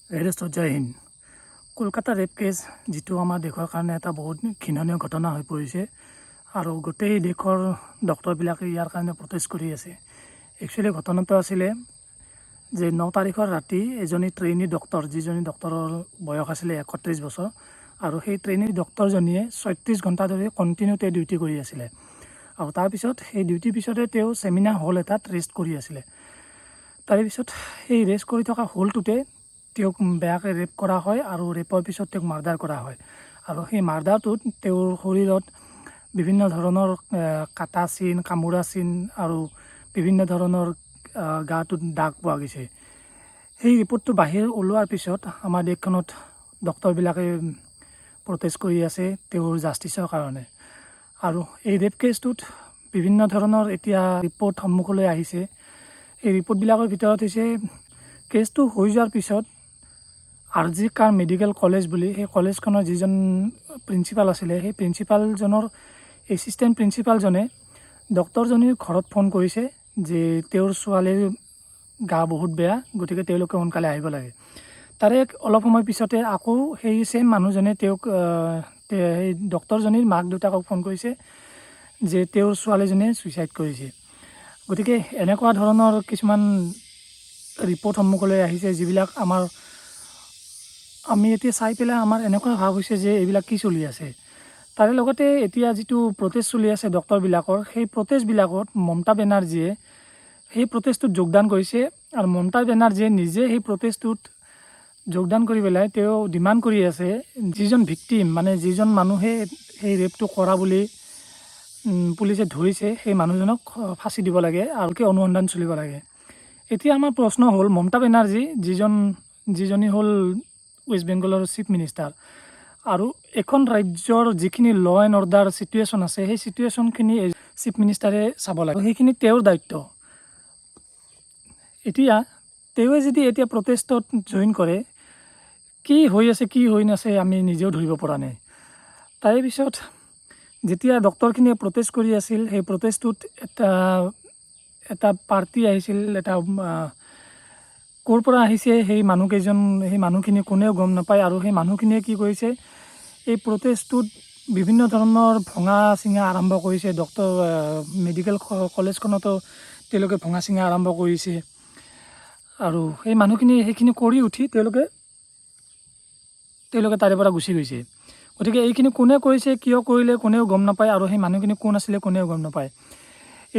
জয় Hind. Kolkata rap cash যিটো আমাৰ দেশৰ কাৰণে এটা বহুত ঘৃণনীয় ঘটনা হৈ পৰিছে আৰু গোটেই দেশৰ ডক্টৰবিলাকে ইয়াৰ কাৰণে প্ৰটেষ্ট কৰি আছে। একচুৱেলি ঘটনাটো আছিলে যে 9 তাৰিখৰ ৰাতি এজনী ট্ৰেইনী ডক্টৰ, যিজনী ডক্টৰৰ বয়স আছিলে 31 বছৰ, আৰু সেই ট্ৰেইনী ডক্টৰজনীয়ে 36 ঘণ্টা ধৰি কণ্টিনিউ ডিউটি কৰি আছিলে। আৰু তাৰপিছত সেই ডিউটিৰ পিছতে তেওঁ ছেমিনাৰ হল এটাত ৰেষ্ট কৰি আছিলে। তাৰে পিছত সেই ৰেষ্ট কৰি থকা হলটোতে তেওঁক বেয়াকৈ ৰেপ কৰা হয় আৰু ৰেপৰ পিছত তেওঁক মাৰ্ডাৰ কৰা হয়। আৰু সেই মাৰ্ডাৰটোত তেওঁৰ শৰীৰত বিভিন্ন ধৰণৰ কাটা চিন, কামোৰা চিন আৰু বিভিন্ন ধৰণৰ গাটোত দাগ পোৱা গৈছে। সেই ৰিপৰ্টটো বাহিৰ ওলোৱাৰ পিছত আমাৰ দেশখনত ডক্টৰবিলাকে প্ৰটেষ্ট কৰি আছে তেওঁৰ জাষ্টিছৰ কাৰণে। আৰু এই ৰেপ কেছটোত বিভিন্ন ধৰণৰ এতিয়া ৰিপৰ্ট সন্মুখলৈ আহিছে। এই ৰিপৰ্টবিলাকৰ ভিতৰত হৈছে কেছটো হৈ যোৱাৰ পিছত RGK মেডিকেল কলেজ বুলি সেই কলেজখনৰ যিজন প্ৰিন্সিপাল আছিলে, সেই প্ৰিন্সিপালজনৰ এছিষ্টেণ্ট প্ৰিন্সিপালজনে ডক্টৰজনীৰ ঘৰত ফোন কৰিছে যে তেওঁৰ ছোৱালীৰ গা বহুত বেয়া, গতিকে তেওঁলোকে সোনকালে আহিব লাগে। তাৰে অলপ সময় পিছতে আকৌ সেই ছেম মানুহজনে তেওঁক সেই ডক্টৰজনীৰ মাক দেউতাকক ফোন কৰিছে যে তেওঁৰ ছোৱালীজনীয়ে ছুইচাইড কৰিছে। গতিকে এনেকুৱা ধৰণৰ কিছুমান ৰিপৰ্ট সন্মুখলৈ আহিছে যিবিলাক আমি এতিয়া চাই পেলাই আমাৰ এনেকুৱা ভাৱ হৈছে যে এইবিলাক কি চলি আছে। তাৰে লগতে এতিয়া যিটো প্ৰটেষ্ট চলি আছে ডক্টৰবিলাকৰ, সেই প্ৰটেষ্টবিলাকত মমতা বেনাৰ্জীয়ে সেই প্ৰটেষ্টটোত যোগদান কৰিছে। আৰু মমতা বেনাৰ্জীয়ে নিজে সেই প্ৰটেষ্টটোত যোগদান কৰি পেলাই তেওঁ ডিমাণ্ড কৰি আছে যিজন ভিক্টিম, মানে যিজন মানুহে সেই ৰেপটো কৰা বুলি পুলিচে ধৰিছে, সেই মানুহজনক ফাঁচি দিব লাগে আৰু অনুসন্ধান চলিব লাগে। এতিয়া আমাৰ প্ৰশ্ন হ'ল, মমতা বেনাৰ্জী যিজনী হ'ল ৱেষ্ট বেংগলৰ চিফ মিনিষ্টাৰ, আৰু এখন ৰাজ্যৰ যিখিনি ল এণ্ড অৰ্ডাৰ চিটুৱেশ্যন আছে, সেই চিটুৱেশ্যনখিনি চিফ মিনিষ্টাৰে চাব লাগে, সেইখিনি তেওঁৰ দায়িত্ব। এতিয়া তেওঁৱে যদি এতিয়া প্ৰটেষ্টত জইন কৰে, কি হৈ আছে কি হৈ নাছে আমি নিজেও ধৰিব পৰা নাই। তাৰে পিছত যেতিয়া ডক্টৰখিনিয়ে প্ৰটেষ্ট কৰি আছিল, সেই প্ৰটেষ্টটোত এটা পাৰ্টি আহিছিল, এটা ক'ৰ পৰা আহিছে সেই মানুহখিনি কোনেও গম নাপায়। আৰু সেই মানুহখিনিয়ে কি কৰিছে, এই প্ৰটেষ্টটোত বিভিন্ন ধৰণৰ ভঙা চিঙা আৰম্ভ কৰিছে। মেডিকেল কলেজখনতো তেওঁলোকে ভঙা চিঙা আৰম্ভ কৰিছে। আৰু সেই মানুহখিনি সেইখিনি কৰি উঠি তেওঁলোকে তাৰে পৰা গুচি গৈছে। গতিকে এইখিনি কোনে কৰিছে, কিয় কৰিলে কোনেও গম নাপায়, আৰু সেই মানুহখিনি কোন আছিলে কোনেও গম নাপায়।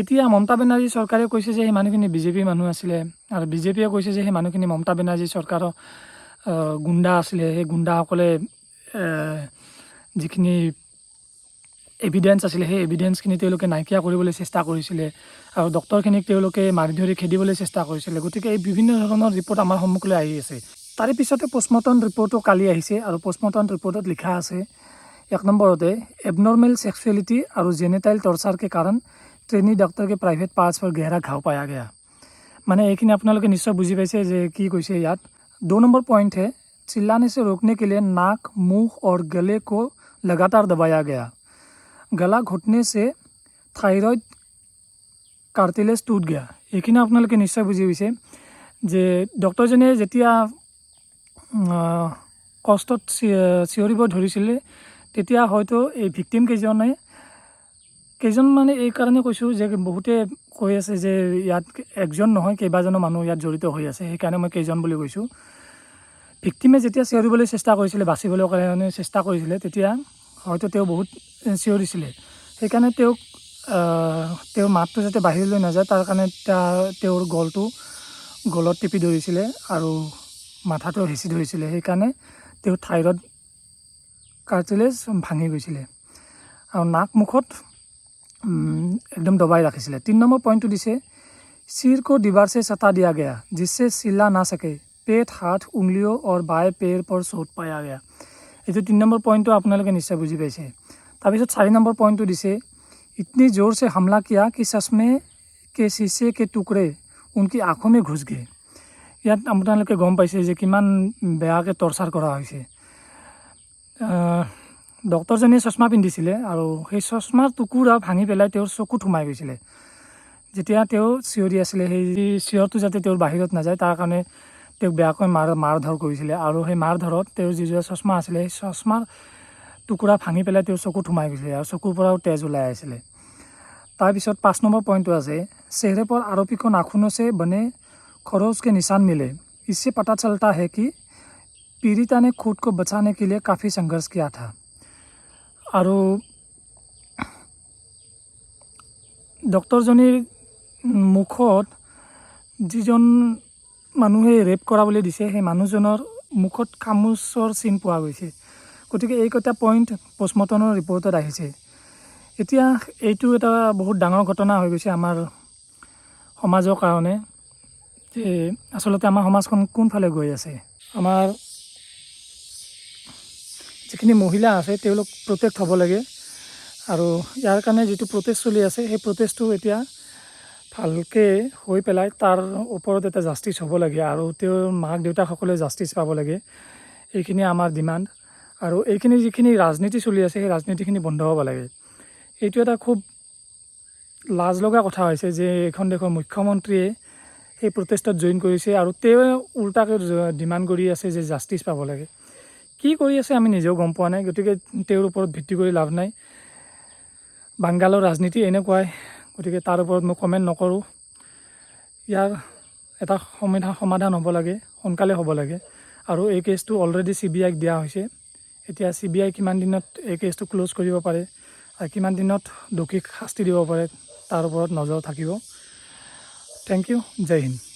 এতিয়া মমতা বেনাৰ্জী চৰকাৰে কৈছে যে সেই মানুহখিনি বিজেপিৰ মানুহ আছিলে, আৰু বিজেপিয়ে কৈছে যে সেই মানুহখিনি মমতা বেনাৰ্জী চৰকাৰৰ গুণ্ডা আছিলে। সেই গুণ্ডাসকলে যিখিনি এভিডেঞ্চ আছিলে, সেই এভিডেঞ্চখিনি তেওঁলোকে নাইকিয়া কৰিবলৈ চেষ্টা কৰিছিলে, আৰু ডক্টৰখিনিক তেওঁলোকে মাৰি ধৰি খেদিবলৈ চেষ্টা কৰিছিলে। গতিকে এই বিভিন্ন ধৰণৰ ৰিপৰ্ট আমাৰ সন্মুখলৈ আহি আছে। তাৰে পিছতে পষ্টমৰ্টম ৰিপৰ্টো কালি আহিছে, আৰু পষ্টমৰ্টম ৰিপৰ্টত লিখা আছে 1 নম্বৰতে एबनॉर्मल सेक्सुअलिटी और जेनेटाइल टर्चर के कारण ट्रेनी डॉक्टर के प्राइवेट पार्ट्स पर गहरा घाव पाया गया। माने এইখিনি আপোনালোকে নিশ্চয় বুঝি পাইছে যে কি কৈছে ইয়াত। 2 नंबर पॉइंट है, चिल्लाने से रोकने के लिए नाक, मुंह और गले को लगातार दबाया गया। गला घुटने से थायरॉइड कार्टिलेज टूट गया। এইখিনি আপোনালোকে নিশ্চয় বুজি পাইছে যে ডক্টৰজনে যেতিয়া কষ্টত চিঞৰিব ধৰিছিলে, তেতিয়া হয়তো এই ভিক্টিম কেইজন মানে এই কাৰণে কৈছোঁ যে বহুতে কৈ আছে যে ইয়াত একজন নহয় কেইবাজনো মানুহ ইয়াত জড়িত হৈ আছে, সেইকাৰণে মই কেইজন বুলি কৈছোঁ। ভিক্টিমে যেতিয়া চিঞৰিবলৈ চেষ্টা কৰিছিলে, বাচিবলৈ কাৰণে চেষ্টা কৰিছিলে, তেতিয়া হয়তো তেওঁ বহুত চিঞৰিছিলে। সেইকাৰণে তেওঁৰ মাতটো যাতে বাহিৰলৈ নাযায় তাৰ কাৰণে তেওঁৰ গলত টিপি ধৰিছিলে আৰু মাথাটো হেঁচি ধৰিছিলে। সেইকাৰণে তেওঁ থাইৰয়ড কাৰ্টিলেজ ভাঙি গৈছিলে আৰু নাক মুখত एकदम दबाई राखिছিলে। 3 नंबर पॉइंट तो दिसे, सिर को दीवार से सटा दिया गया जिससे चिल्ला ना सके। पेट, हाथ, उंगलियों और बाएं पैर पर चोट पाया गया। ये 3 नंबर पॉइंट तो आपनालोके निश्चय बुझी पाइছে। তাৰপিছত 4 नंबर पॉइंट तो दिसे, इतनी जोर से हमला किया कि चश्मे के शीशे के टुकड़े उनकी आँखों में घुस गए। ইয়াত আপোনালোকে গম পাইছে যে কিমান বেয়াকৈ টৰ্চাৰ কৰা হৈছে। ডক্টৰজনীয়ে চশমা পিন্ধিছিলে আৰু সেই চশমাৰ টুকুৰা ভাঙি পেলাই তেওঁৰ চকুত সোমাই গৈছিলে। যেতিয়া তেওঁ চিঞৰি আছিলে, সেই চিঞৰটো যাতে তেওঁৰ বাহিৰত নাযায় তাৰ কাৰণে তেওঁক বেয়াকৈ মাৰ ধৰ কৰিছিলে আৰু সেই মাৰ ধৰত তেওঁৰ যিযোৰা চশমা আছিলে সেই চশমাৰ টুকুৰা ভাঙি পেলাই তেওঁৰ চকুত সোমাই গৈছিলে আৰু চকুৰ পৰাও তেজ ওলাই আহিছিলে। তাৰপিছত 5 নম্বৰ পইণ্টটো আছে, চেহেरे पर आरोपी को नाखूनों से बने खरोच के निशान मिले। इससे पता चलता है कि पीड़िता ने खुद को बचाने के लिए काफ़ी संघर्ष किया था। আৰু ডক্টৰজনীৰ মুখত যিজন মানুহে ৰেপ কৰা বুলি দিছে সেই মানুহজনৰ মুখত খামোচৰ চিন পোৱা গৈছে। গতিকে এইকেইটা পইণ্ট পষ্টমৰ্টমৰ ৰিপৰ্টত আহিছে। এতিয়া এইটো এটা বহুত ডাঙৰ ঘটনা হৈ গৈছে আমাৰ সমাজৰ কাৰণে, যে আচলতে আমাৰ সমাজখন কোনফালে গৈ আছে। আমাৰ যিখিনি মহিলা আছে তেওঁলোক প্ৰটেক্ট হ'ব লাগে আৰু ইয়াৰ কাৰণে যিটো প্ৰটেষ্ট চলি আছে সেই প্ৰটেষ্টটো এতিয়া ভালকৈ হৈ পেলাই তাৰ ওপৰত এটা জাষ্টিছ হ'ব লাগে আৰু তেওঁৰ মাক দেউতাকসকলে জাষ্টিছ পাব লাগে। এইখিনি আমাৰ ডিমাণ্ড। আৰু এইখিনি যিখিনি ৰাজনীতি চলি আছে সেই ৰাজনীতিখিনি বন্ধ হ'ব লাগে। এইটো এটা খুব লাজ লগা কথা হৈছে যে এখন দেশৰ মুখ্যমন্ত্ৰীয়ে সেই প্ৰটেষ্টত জইন কৰিছে আৰু তেওঁ উল্টাকৈ ডিমাণ্ড কৰি আছে যে জাষ্টিছ পাব লাগে। কি কৰি আছে আমি নিজেও গম পোৱা নাই, গতিকে তেওঁৰ ওপৰত ভিত্তি কৰি লাভ নাই। বাংগালৰ ৰাজনীতি এনেকুৱাই, গতিকে তাৰ ওপৰত মই কমেণ্ট নকৰোঁ। ইয়াৰ এটা সমাধান হ'ব লাগে, সোনকালে হ'ব লাগে। আৰু এই কেছটো অলৰেডি CBIক দিয়া হৈছে। এতিয়া CBI কিমান দিনত এই কেছটো ক্ল'জ কৰিব পাৰে আৰু কিমান দিনত দোষীক শাস্তি দিব পাৰে তাৰ ওপৰত নজৰ থাকিব। থেংক ইউ, জয় হিন্দ।